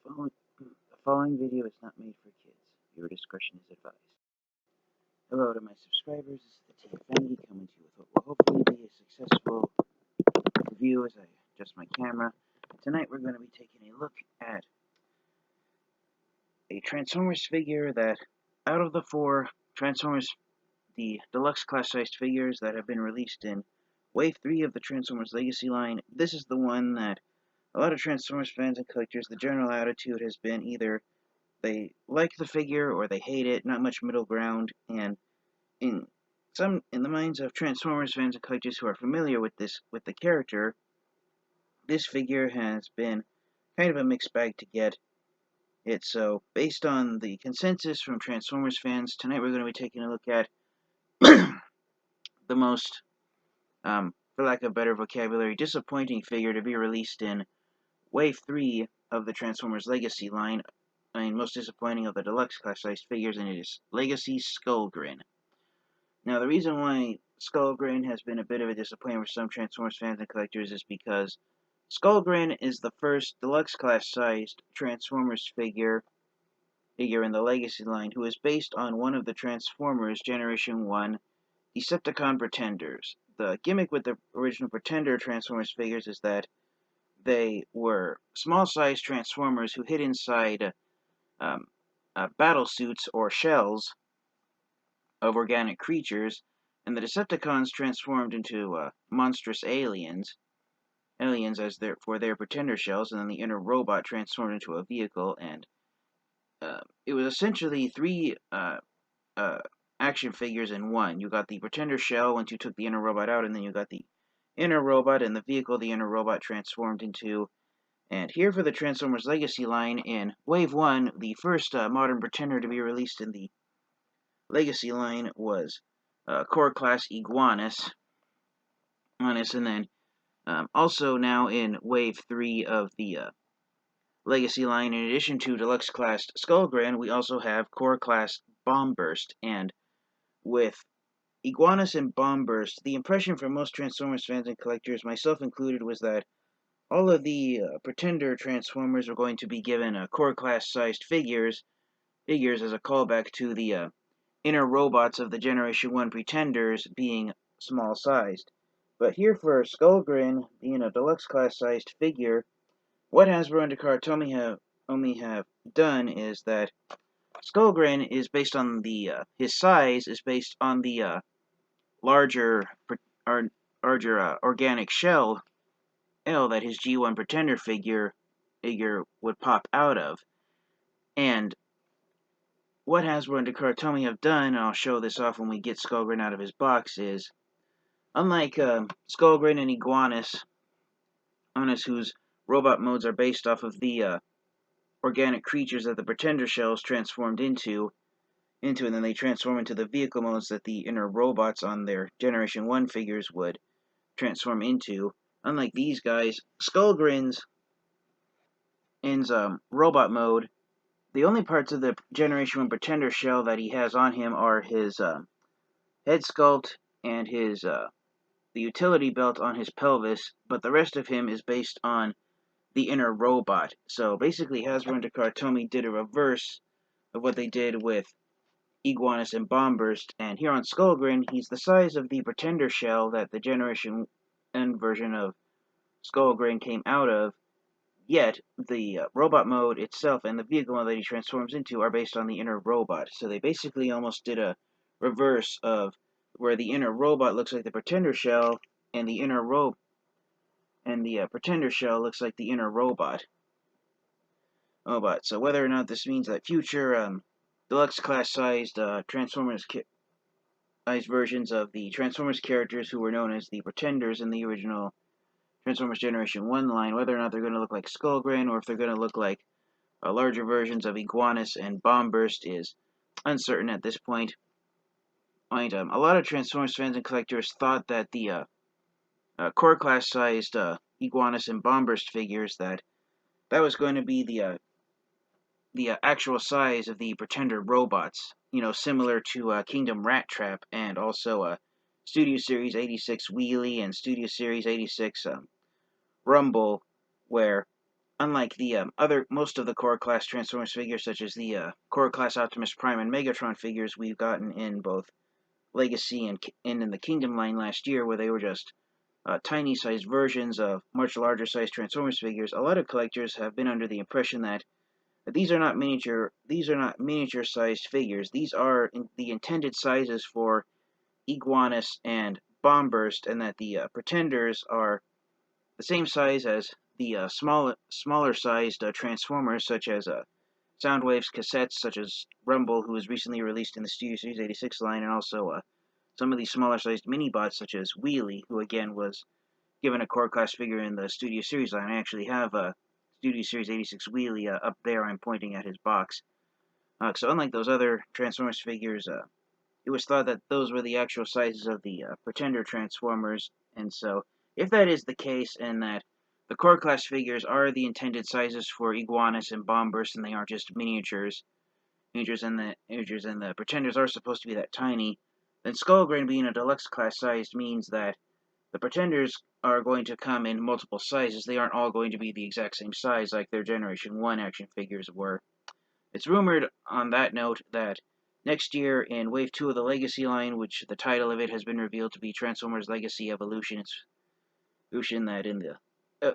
The following video is not made for kids. Your discretion is advised. Hello to my subscribers. This is the Team Family coming to you with what will hopefully be a successful review as I adjust my camera. Tonight we're going to be taking a look at a Transformers figure that, out of the 4 Transformers, the deluxe class-sized figures that have been released in Wave 3 of the Transformers Legacy line, this is the one that a lot of Transformers fans and collectors, the general attitude has been either they like the figure or they hate it, not much middle ground, and in the minds of Transformers fans and collectors who are familiar with the character, this figure has been kind of a mixed bag to get it. So, based on the consensus from Transformers fans, tonight we're going to be taking a look at the most, for lack of better vocabulary, disappointing figure to be released in Wave 3 of the Transformers Legacy line. I mean, most disappointing of the deluxe class-sized figures, and it is Legacy Skullgrin. Now, the reason why Skullgrin has been a bit of a disappointment for some Transformers fans and collectors is because Skullgrin is the first deluxe class-sized Transformers figure in the Legacy line who is based on one of the Transformers Generation 1 Decepticon Pretenders. The gimmick with the original Pretender Transformers figures is that they were small-sized Transformers who hid inside battle suits or shells of organic creatures, and the Decepticons transformed into monstrous aliens as their Pretender shells, and then the inner robot transformed into a vehicle, and it was essentially 3 action figures in one. You got the Pretender shell once you took the inner robot out, and then you got the inner robot and the vehicle the inner robot transformed into. And here for the Transformers Legacy line in Wave 1, the first modern Pretender to be released in the Legacy line was Core Class Iguanus. And then also now in Wave 3 of the Legacy line, in addition to Deluxe Class Skullgrin, we also have Core Class Bombburst. And with Iguanus and Bombburst, the impression from most Transformers fans and collectors, myself included, was that all of the Pretender Transformers were going to be given Core Class-sized figures as a callback to the inner robots of the Generation 1 Pretenders being small-sized. But here for Skullgrin being a deluxe class-sized figure, what Hasbro and Takara Tomy have done is that Skullgrin is based on his size is based on the larger organic shell that his G1 Pretender figure would pop out of. And what Hasbro and Takara Tomy have done, and I'll show this off when we get Skullgrin out of his box, is unlike Skullgrin and Iguanus, whose robot modes are based off of the organic creatures that the Pretender shells transformed into, and then they transform into the vehicle modes that the inner robots on their Generation 1 figures would transform into. Unlike these guys, Skullgrin's robot mode, the only parts of the Generation 1 Pretender shell that he has on him are his head sculpt and his the utility belt on his pelvis, but the rest of him is based on the inner robot. So basically, Hasbro and Takara Tomy did a reverse of what they did with Iguanus and Bombburst, and here on Skullgrin, he's the size of the Pretender shell that the Generation N version of Skullgrin came out of, yet the robot mode itself and the vehicle mode that he transforms into are based on the inner robot. So they basically almost did a reverse of where the inner robot looks like the Pretender shell, and the Pretender shell looks like the inner robot. So whether or not this means that future deluxe class-sized Transformers versions of the Transformers characters who were known as the Pretenders in the original Transformers Generation 1 line, whether or not they're going to look like Skullgrin or if they're going to look like larger versions of Iguanus and Bombburst is uncertain at this point. A lot of Transformers fans and collectors thought that the core class-sized Iguanus and Bombburst figures, that was going to be the actual size of the Pretender robots, similar to Kingdom Rat Trap and also Studio Series 86 Wheelie and Studio Series 86 Rumble, where unlike the most of the Core Class Transformers figures, such as the Core Class Optimus Prime and Megatron figures we've gotten in both Legacy and in the Kingdom line last year, where they were just tiny-sized versions of much larger-sized Transformers figures, a lot of collectors have been under the impression that these are not miniature-sized figures. These are the intended sizes for Iguanus and Bombburst, and that the Pretenders are the same size as the smaller-sized Transformers, such as Soundwave's cassettes, such as Rumble, who was recently released in the Studio Series 86 line, and also some of these smaller-sized mini-bots, such as Wheelie, who again was given a core class figure in the Studio Series line. I actually have a Studio Series 86 Wheelie up there. I'm pointing at his box. So unlike those other Transformers figures, it was thought that those were the actual sizes of the Pretender Transformers, and so if that is the case, and that the core class figures are the intended sizes for Iguanus and Bombburst, and they aren't just miniatures, and the Pretenders are supposed to be that tiny, then Skullgrin being a deluxe class size means that the Pretenders are going to come in multiple sizes. They aren't all going to be the exact same size like their Generation 1 action figures were. It's rumored, on that note, that next year in Wave 2 of the Legacy line, which the title of it has been revealed to be Transformers Legacy Evolution, that in the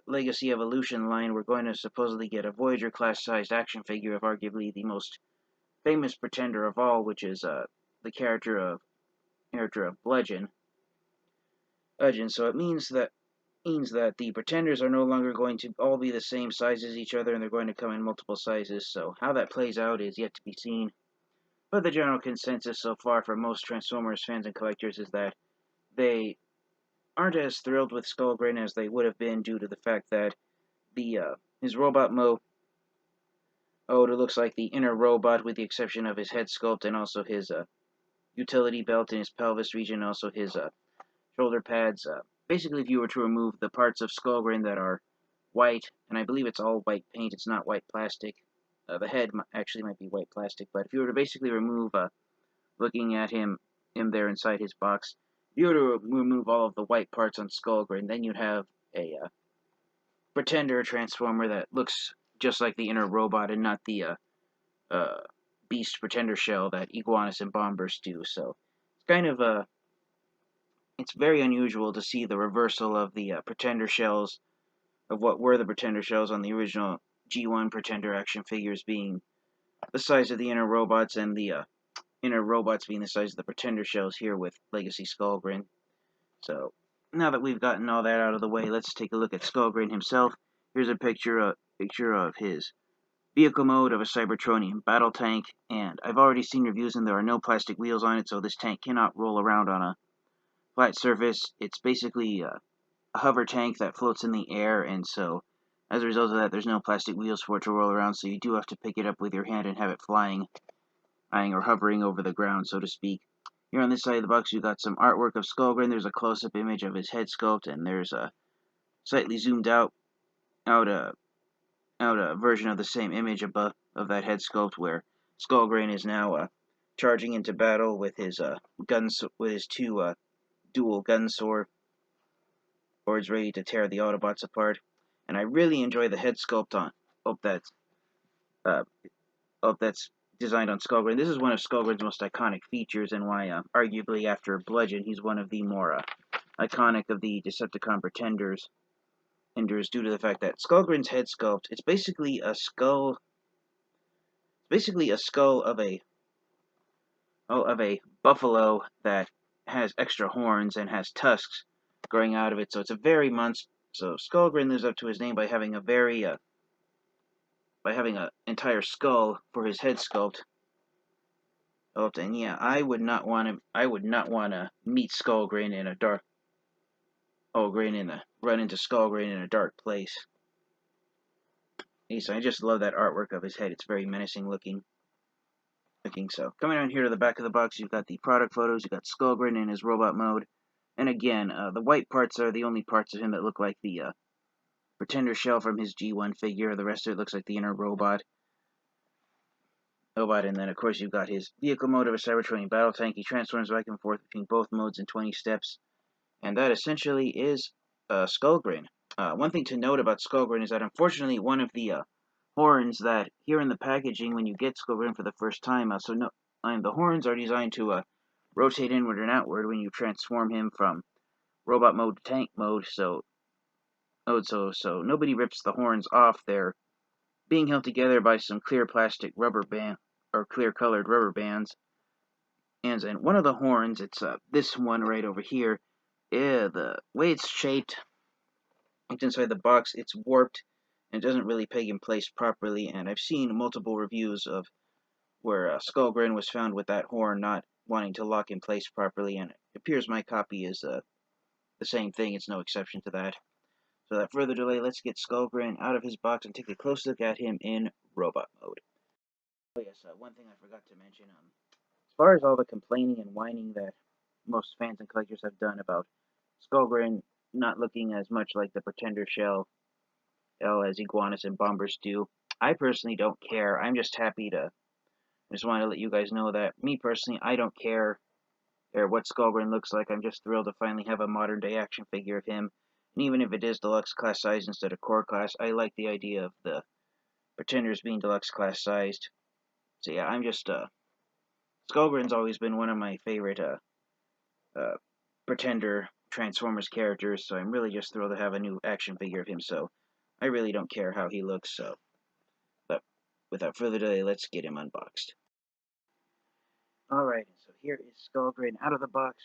Legacy Evolution line, we're going to supposedly get a Voyager class-sized action figure of arguably the most famous Pretender of all, which is the character of Bludgeon. So it means that the Pretenders are no longer going to all be the same size as each other, and they're going to come in multiple sizes. So how that plays out is yet to be seen. But the general consensus so far from most Transformers fans and collectors is that they aren't as thrilled with Skullgrin as they would have been, due to the fact that his robot mode it looks like the inner robot, with the exception of his head sculpt and also his utility belt in his pelvis region, also his shoulder pads. Basically, if you were to remove the parts of Skullgrin that are white, and I believe it's all white paint, it's not white plastic. The head actually might be white plastic, but if you were to basically remove, looking at him there inside his box, if you were to remove all of the white parts on Skullgrin, then you'd have a Pretender Transformer that looks just like the inner robot and not the Beast Pretender shell that Iguanus and Bombburst do. So it's kind of it's very unusual to see the reversal of the Pretender shells, of what were the Pretender shells on the original G1 Pretender action figures, being the size of the inner robots, and the inner robots being the size of the Pretender shells here with Legacy Skullgrin. So now that we've gotten all that out of the way, let's take a look at Skullgrin himself. Here's a picture of his vehicle mode of a Cybertronian battle tank, and I've already seen reviews and there are no plastic wheels on it, so this tank cannot roll around on a flat surface. It's basically a hover tank that floats in the air, and so as a result of that, there's no plastic wheels for it to roll around, so you do have to pick it up with your hand and have it flying or hovering over the ground, so to speak. Here on this side of the box, we've got some artwork of Skullgrin. There's a close-up image of his head sculpt, and there's a slightly zoomed out version of the same image above of that head sculpt, where Skullgrin is now charging into battle with his two dual gun swords, ready to tear the Autobots apart. And I really enjoy the head sculpt on that's designed on Skullgrin. This is one of Skullgrin's most iconic features, and why, arguably after Bludgeon, he's one of the more iconic of the Decepticon Pretenders, due to the fact that Skullgrin's head sculpt, it's basically a skull of a buffalo that has extra horns and has tusks growing out of it. So it's a very So Skullgrin lives up to his name by having an entire skull for his head sculpt. And yeah, I would not want to meet Skullgrin in a dark. Run into Skullgrin in a dark place. So I just love that artwork of his head. It's very menacing looking. So coming on here to the back of the box, you've got the product photos. You've got Skullgrin in his robot mode, and again, the white parts are the only parts of him that look like the Pretender shell from his G1 figure. The rest of it looks like the inner robot. And then of course you've got his vehicle mode of a Cybertronian battle tank. He transforms back and forth between both modes in 20 steps, and that essentially is Skullgrin. one thing to note about Skullgrin is that unfortunately one of the horns that here in the packaging when you get Skullgrin for the first time, the horns are designed to rotate inward and outward when you transform him from robot mode to tank mode. So nobody rips the horns off. They're being held together by some clear plastic rubber band or clear colored rubber bands. And one of the horns, it's this one right over here. Yeah, the way it's shaped, it's inside the box. It's warped and doesn't really peg in place properly. And I've seen multiple reviews of where Skullgrin was found with that horn not wanting to lock in place properly, and it appears my copy is the same thing. It's no exception to that. So without further delay, let's get Skullgrin out of his box and take a close look at him in robot mode. Oh yes, one thing I forgot to mention, as far as all the complaining and whining that most fans and collectors have done about Skullgrin not looking as much like the Pretender shell as iguanas and bombers do, I personally don't care. I'm just happy to I just want to let you guys know that, me personally, I don't care what Skullgrin looks like. I'm just thrilled to finally have a modern-day action figure of him. And even if it is deluxe class size instead of core class, I like the idea of the Pretenders being deluxe class sized. So yeah, I'm just, Skullgrin's always been one of my favorite, Pretender Transformers characters, so I'm really just thrilled to have a new action figure of him, so I really don't care how he looks, so. But without further delay, let's get him unboxed. Alright, so here is Skullgrin out of the box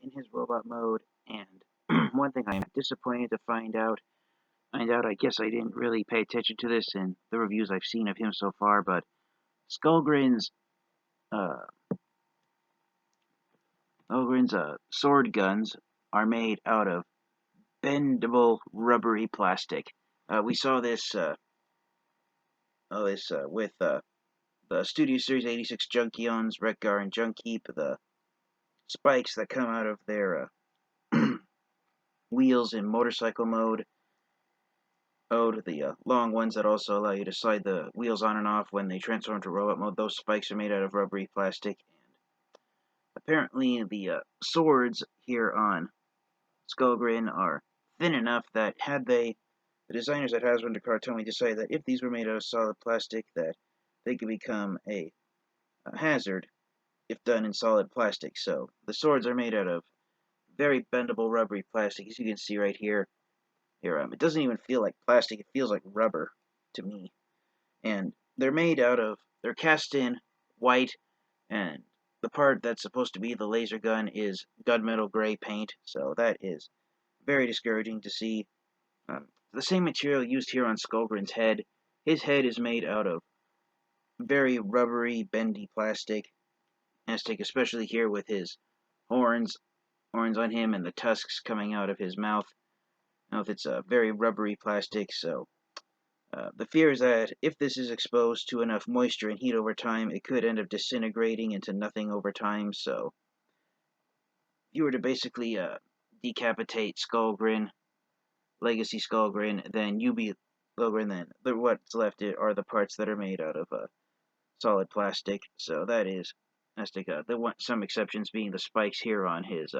and in his robot mode, and one thing I am disappointed to find out, I guess I didn't really pay attention to this in the reviews I've seen of him so far, but Skullgrin's sword guns are made out of bendable rubbery plastic. We saw this, with the Studio Series 86 Junkions, Wreck-Gar, and Junkeep, the spikes that come out of their wheels in motorcycle mode. The long ones that also allow you to slide the wheels on and off when they transform to robot mode. Those spikes are made out of rubbery plastic. And apparently the swords here on Skullgrin are thin enough that the designers at Hasbro and Cartoon decided that if these were made out of solid plastic, that they could become a hazard if done in solid plastic. So the swords are made out of very bendable rubbery plastic, as you can see right here. It doesn't even feel like plastic, it feels like rubber to me. And they're cast in white, and the part that's supposed to be the laser gun is gunmetal gray paint, so that is very discouraging to see. The same material used here on Skullgrin's head. His head is made out of very rubbery, bendy plastic, especially here with his horns on him and the tusks coming out of his mouth. It's a very rubbery plastic, so the fear is that if this is exposed to enough moisture and heat over time, it could end up disintegrating into nothing over time. So if you were to basically decapitate Skullgrin, Legacy Skullgrin, then what's left are the parts that are made out of solid plastic. So that is plastic. Some exceptions being the spikes here on his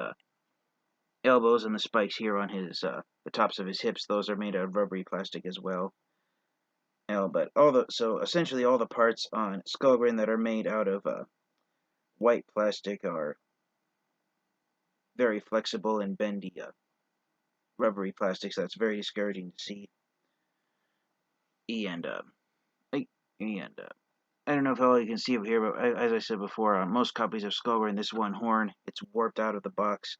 elbows and the spikes here on his the tops of his hips. Those are made out of rubbery plastic as well. But essentially all the parts on Skullgrin that are made out of white plastic are very flexible and bendy rubbery plastics. That's very discouraging to see. I don't know if all you can see over here, but as I said before, on most copies of Skullgrin, this one horn, it's warped out of the box,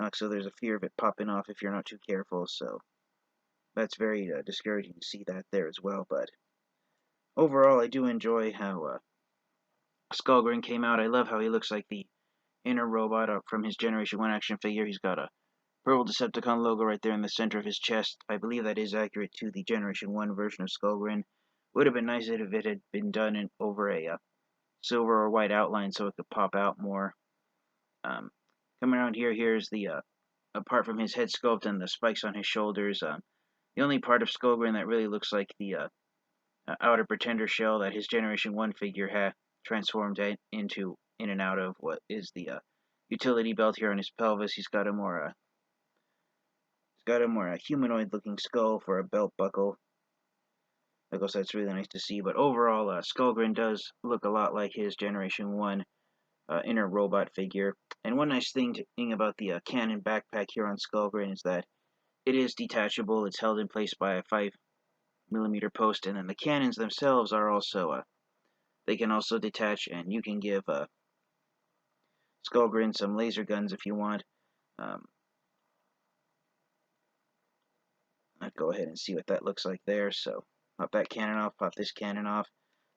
and so there's a fear of it popping off if you're not too careful. So that's very discouraging to see that there as well. But overall, I do enjoy how Skullgrin came out. I love how he looks like the inner robot from his Generation 1 action figure. He's got a purple Decepticon logo right there in the center of his chest. I believe that is accurate to the Generation 1 version of Skullgrin. Would have been nice if it had been done over a silver or white outline so it could pop out more. Coming around here's the apart from his head sculpt and the spikes on his shoulders, the only part of Skullgrin that really looks like the outer Pretender shell that his Generation 1 figure had transformed into in and out of what is the utility belt here on his pelvis. He's got a got a more humanoid-looking skull for a belt buckle. Of course, that's really nice to see. But overall, Skullgrin does look a lot like his Generation 1 inner robot figure. And one nice thing about the cannon backpack here on Skullgrin is that it is detachable. It's held in place by a 5mm post, and then the cannons themselves are also they can also detach, and you can give Skullgrin some laser guns if you want. I'd go ahead and see what that looks like there. So pop that cannon off, pop this cannon off.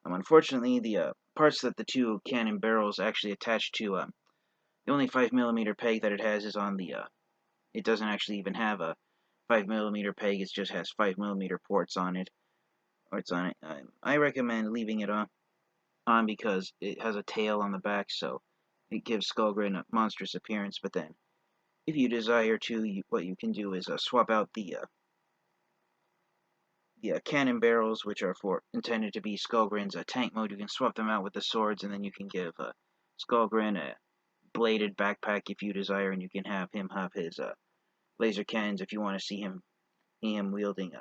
Unfortunately, the parts that the two cannon barrels actually attach to, the only 5mm peg that it has is on the, it doesn't actually even have a 5mm peg, it just has 5mm ports on it, or it's on it. I recommend leaving it on because it has a tail on the back, so it gives Skullgrin a monstrous appearance. But then, if you desire to, what you can do is swap out the cannon barrels, which are intended to be Skullgrin's tank mode. You can swap them out with the swords, and then you can give Skullgrin a bladed backpack if you desire, and you can have him have his laser cannons if you want to see him wielding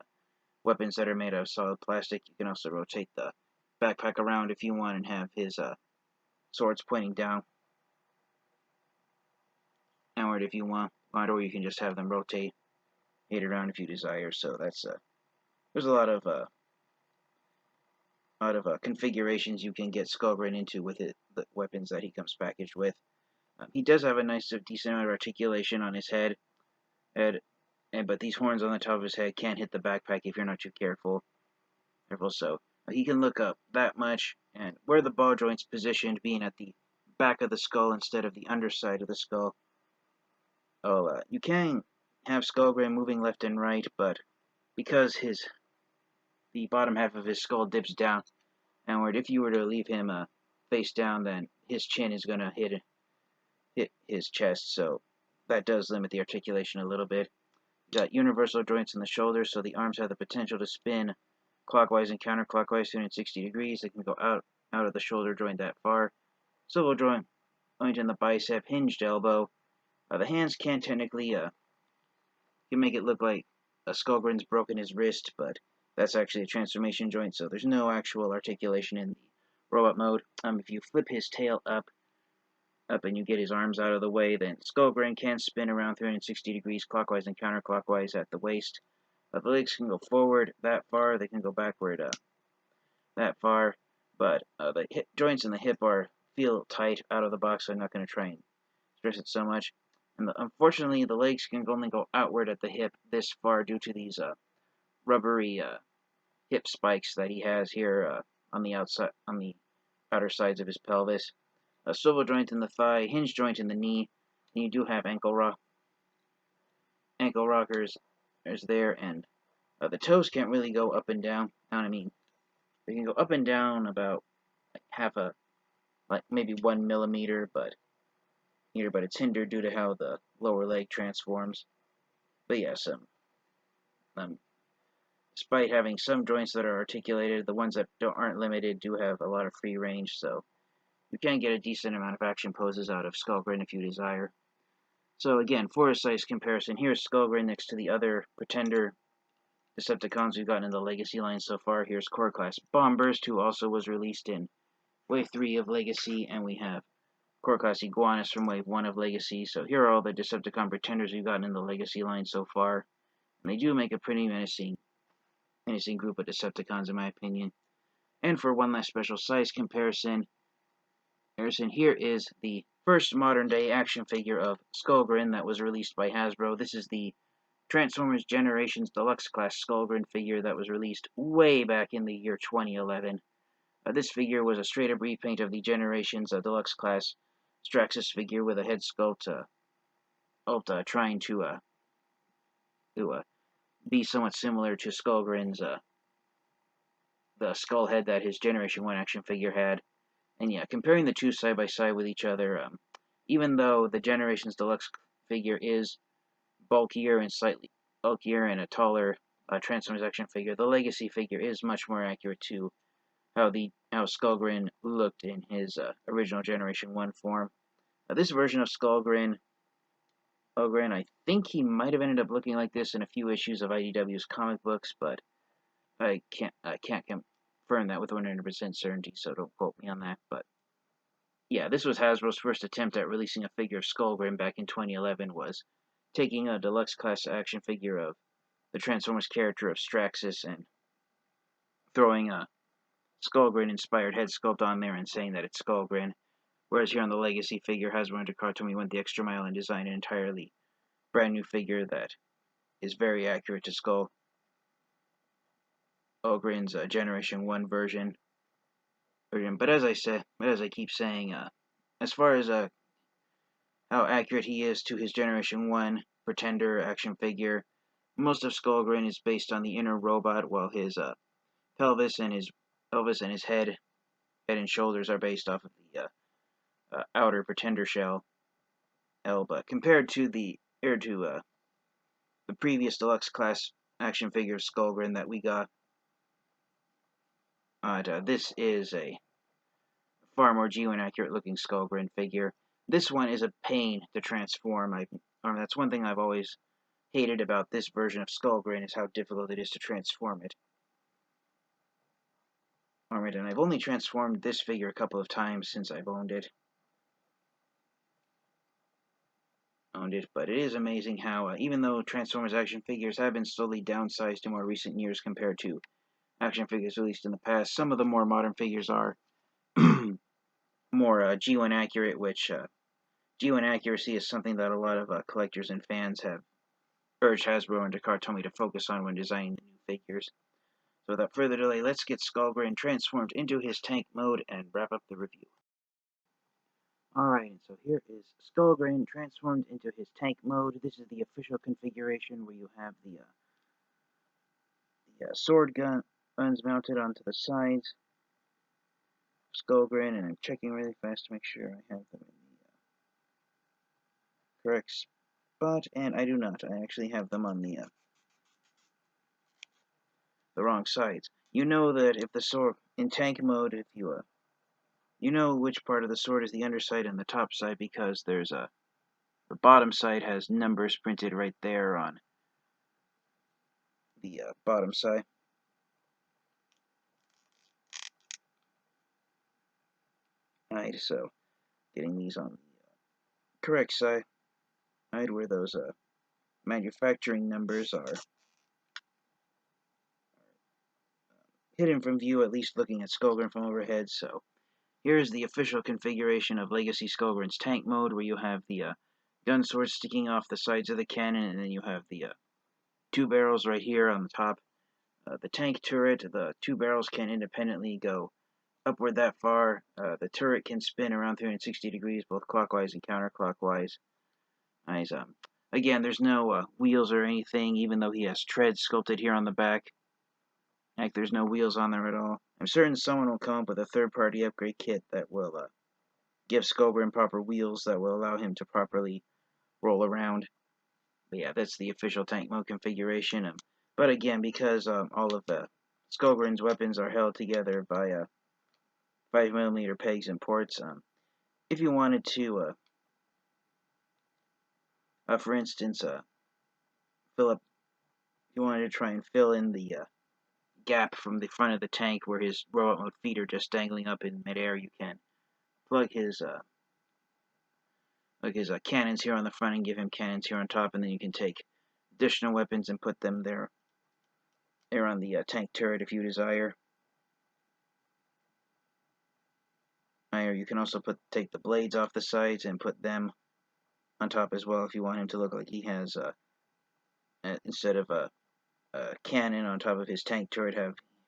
weapons that are made out of solid plastic. You can also rotate the backpack around if you want and have his swords pointing downward if you want, or you can just have them rotate it around if you desire. So that's there's a lot of configurations you can get Skullgrin into with the weapons that he comes packaged with. He does have a nice, decent amount of articulation on his head, but these horns on the top of his head can't hit the backpack if you're not too careful. So he can look up that much, and where the ball joint's positioned, being at the back of the skull instead of the underside of the skull. You can have Skullgrin moving left and right, but because the bottom half of his skull dips down, and if you were to leave him face down, then his chin is going to hit his chest, so that does limit the articulation a little bit. You got universal joints in the shoulders, so the arms have the potential to spin clockwise and counterclockwise 360 degrees. They can go out of the shoulder joint that far. Swivel joint in the bicep, hinged elbow. The hands can technically can make it look like Skullgrin's broken his wrist, but that's actually a transformation joint, so there's no actual articulation in the robot mode. If you flip his tail up and you get his arms out of the way, then Skullgrin can spin around 360 degrees clockwise and counterclockwise at the waist. The legs can go forward that far, they can go backward that far, but the hip joints in the hip feel tight out of the box, so I'm not going to try and stress it so much. And unfortunately, the legs can only go outward at the hip this far due to these rubbery hip spikes that he has here on the outer sides of his pelvis. A swivel joint in the thigh, hinge joint in the knee, and you do have ankle rockers there, and the toes can't really go up and down. They can go up and down about maybe 1 millimeter, but it's hindered due to how the lower leg transforms. But yes, despite having some joints that are articulated, the ones that aren't limited do have a lot of free range, so you can get a decent amount of action poses out of Skullgrin if you desire. So again, for a size comparison, here's Skullgrin next to the other Pretender Decepticons we've gotten in the Legacy line so far. Here's Core Class Bombburst, who also was released in Wave 3 of Legacy, and we have Core Class Iguanus from Wave 1 of Legacy. So here are all the Decepticon Pretenders we've gotten in the Legacy line so far. And they do make a pretty menacing group of Decepticons, in my opinion. And for one last special size comparison, here is the first modern-day action figure of Skullgrin that was released by Hasbro. This is the Transformers Generations Deluxe Class Skullgrin figure that was released way back in the year 2011. This figure was a straight-up repaint of the Generations Deluxe Class Straxus figure with a head sculpt trying to be somewhat similar to Skullgrin's the skull head that his Generation 1 action figure had. And yeah, comparing the two side by side with each other, even though the Generations Deluxe figure is bulkier and a taller Transformers action figure, the Legacy figure is much more accurate to how Skullgrin looked in his original Generation 1 form. This version of Skullgrin Skullgrin. I think he might have ended up looking like this in a few issues of IDW's comic books, but I can't confirm that with 100% certainty, so don't quote me on that. But yeah, this was Hasbro's first attempt at releasing a figure of Skullgrin back in 2011, was taking a deluxe class action figure of the Transformers character of Straxus and throwing a Skullgrin-inspired head sculpt on there and saying that it's Skullgrin. Whereas here on the Legacy figure, Hasbro and Tomy went the extra mile and designed an entirely brand new figure that is very accurate to Skullgrin's Generation 1 version. But as I keep saying, as far as how accurate he is to his Generation 1 Pretender action figure, most of Skullgrin is based on the inner robot, while his pelvis and his head and shoulders are based off of the outer Pretender shell. But compared to the previous deluxe class action figure of Skullgrin that we got, this is a far more G1 accurate looking Skullgrin figure. This one is a pain to transform. That's one thing I've always hated about this version of Skullgrin, is how difficult it is to transform it. Alright, and I've only transformed this figure a couple of times since I've owned it. But it is amazing how, even though Transformers action figures have been slowly downsized in more recent years compared to action figures released in the past, some of the more modern figures are more G1 accurate, which G1 accuracy is something that a lot of collectors and fans have urged Hasbro and Tomy to focus on when designing the new figures. So without further delay, let's get Skullgrin transformed into his tank mode and wrap up the review. Alright, so here is Skullgrin transformed into his tank mode. This is the official configuration where you have the sword guns mounted onto the sides. Skullgrin, and I'm checking really fast to make sure I have them in the correct spot, and I do not. I actually have them on the wrong sides. You know that if the sword in tank mode, if you know which part of the sword is the underside and the top side, because there's the bottom side has numbers printed right there on the bottom side. Alright, so getting these on the correct side, where those manufacturing numbers are hidden from view, at least looking at Skullgrin from overhead. So here's the official configuration of Legacy Skullgrin's tank mode, where you have the gun swords sticking off the sides of the cannon, and then you have the two barrels right here on the top. The tank turret, the two barrels can independently go upward that far. The turret can spin around 360 degrees, both clockwise and counterclockwise. Nice. Again, there's no wheels or anything, even though he has treads sculpted here on the back. Heck, there's no wheels on there at all. I'm certain someone will come up with a third-party upgrade kit that will give Skullgrin proper wheels that will allow him to properly roll around. But yeah, that's the official tank mode configuration. But again, because all of the Skullgrin's weapons are held together by 5mm pegs and ports, if you wanted to, for instance, you wanted to try and fill in the gap from the front of the tank where his robot mode feet are just dangling up in midair, you can plug his cannons here on the front and give him cannons here on top, and then you can take additional weapons and put them there on the tank turret if you desire. Or you can also take the blades off the sides and put them on top as well if you want him to look like he has, instead of a cannon on top of his tank turret,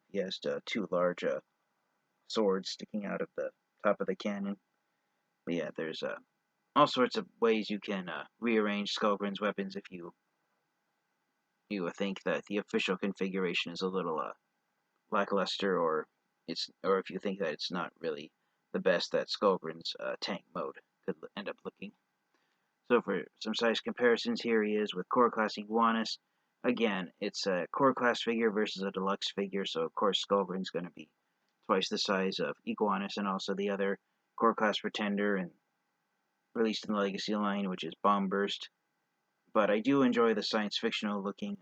he has two large swords sticking out of the top of the cannon. But yeah, there's all sorts of ways you can rearrange Skullgrin's weapons if you think that the official configuration is a little lackluster, or if you think that it's not really the best that Skullgrin's tank mode could end up looking. So for some size comparisons, here he is with Core Class Iguanus. Again, it's a Core Class figure versus a Deluxe figure, so of course Skullgrin's going to be twice the size of Iguanus, and also the other Core Class Pretender and released in the Legacy line, which is Bomb Burst. but I do enjoy the science fictional looking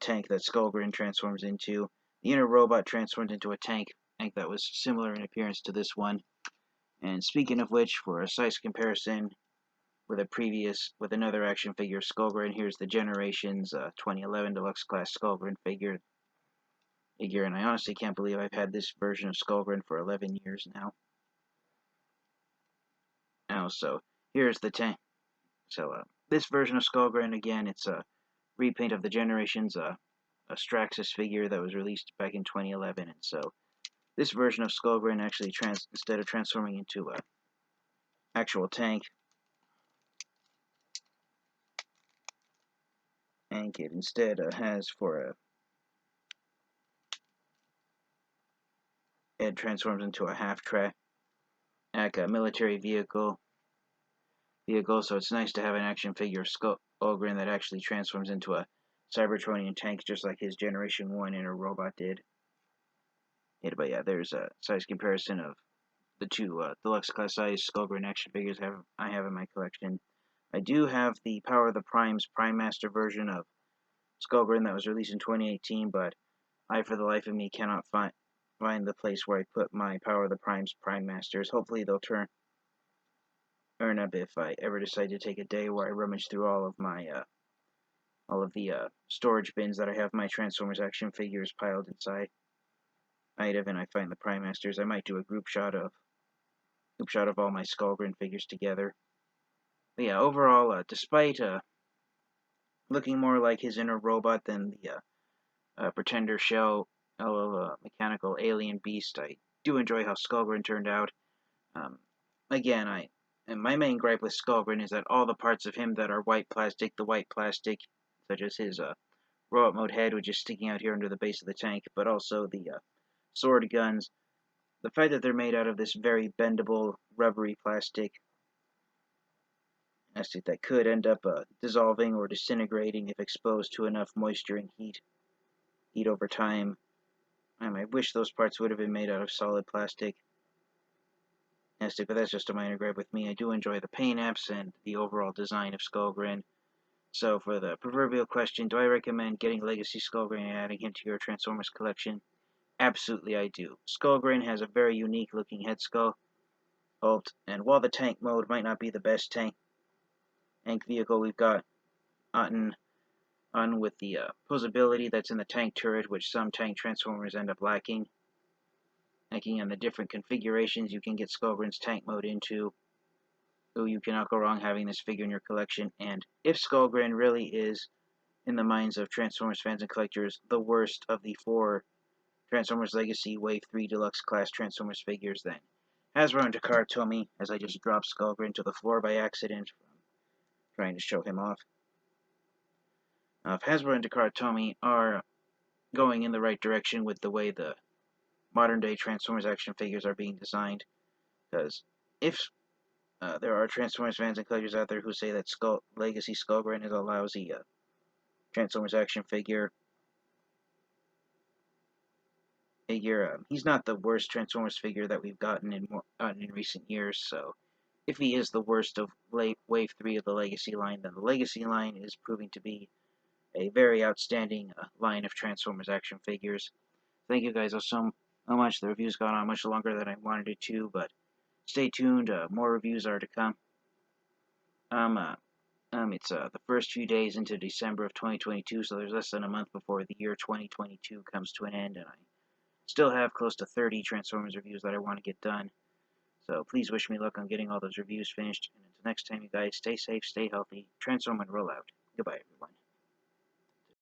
tank that Skullgrin transforms into. The inner robot transformed into a tank that was similar in appearance to this one. And speaking of which, for a size comparison with another action figure Skullgrin, here's the Generations 2011 Deluxe Class Skullgrin figure, and I honestly can't believe I've had this version of Skullgrin for 11 years now. So here's the tank. So this version of Skullgrin, again, it's a repaint of the Generations Straxus figure that was released back in 2011, and so this version of Skullgrin actually instead of transforming into a actual tank, it instead has it transforms into a half-track military vehicle. So it's nice to have an action figure of Skullgrin that actually transforms into a Cybertronian tank, just like his Generation 1 inner robot did. But yeah, there's a size comparison of the two deluxe class size Skullgrin action figures I have in my collection. I do have the Power of the Primes Prime Master version of Skullgrin that was released in 2018, but I, for the life of me, cannot find the place where I put my Power of the Primes Prime Masters. Hopefully they'll earn up if I ever decide to take a day where I rummage through all of the storage bins that I have my Transformers action figures piled inside and I find the Prime Masters. I might do a group shot of all my Skullgrin figures together. But yeah, overall, despite looking more like his inner robot than the Pretender shell of a mechanical alien beast, I do enjoy how Skullgrin turned out. Again, my main gripe with Skullgrin is that all the parts of him that are white plastic, such as his robot mode head, which is sticking out here under the base of the tank, but also the sword guns, the fact that they're made out of this very bendable, rubbery plastic that could end up dissolving or disintegrating if exposed to enough moisture and heat over time. I wish those parts would have been made out of solid plastic. But that's just a minor gripe with me. I do enjoy the paint apps and the overall design of Skullgrin. So for the proverbial question, do I recommend getting Legacy Skullgrin and adding him to your Transformers collection? Absolutely I do. Skullgrin has a very unique looking head sculpt, and while the tank mode might not be the best tank vehicle we've got on with the posability that's in the tank turret, which some tank Transformers end up lacking on the different configurations you can get Skullgrin's tank mode into. You cannot go wrong having this figure in your collection, and if Skullgrin really is, in the minds of Transformers fans and collectors, the worst of the 4 Transformers Legacy Wave 3 Deluxe Class Transformers figures, then Hasbro and Takara Tomy, as I just dropped Skullgrin to the floor by accident from trying to show him off. If Hasbro and Takara Tomy are going in the right direction with the way the modern-day Transformers action figures are being designed, because if there are Transformers fans and collectors out there who say that Legacy Skullgrin is a lousy Transformers action figure, he's not the worst Transformers figure that we've gotten in recent years, so if he is the worst of Wave 3 of the Legacy line, then the Legacy line is proving to be a very outstanding line of Transformers action figures. Thank you guys so much. The review's gone on much longer than I wanted it to, but stay tuned. More reviews are to come. It's the first few days into December of 2022, so there's less than a month before the year 2022 comes to an end, and I still have close to 30 Transformers reviews that I want to get done. So please wish me luck on getting all those reviews finished. And until next time, you guys, stay safe, stay healthy, transform and roll out. Goodbye, everyone.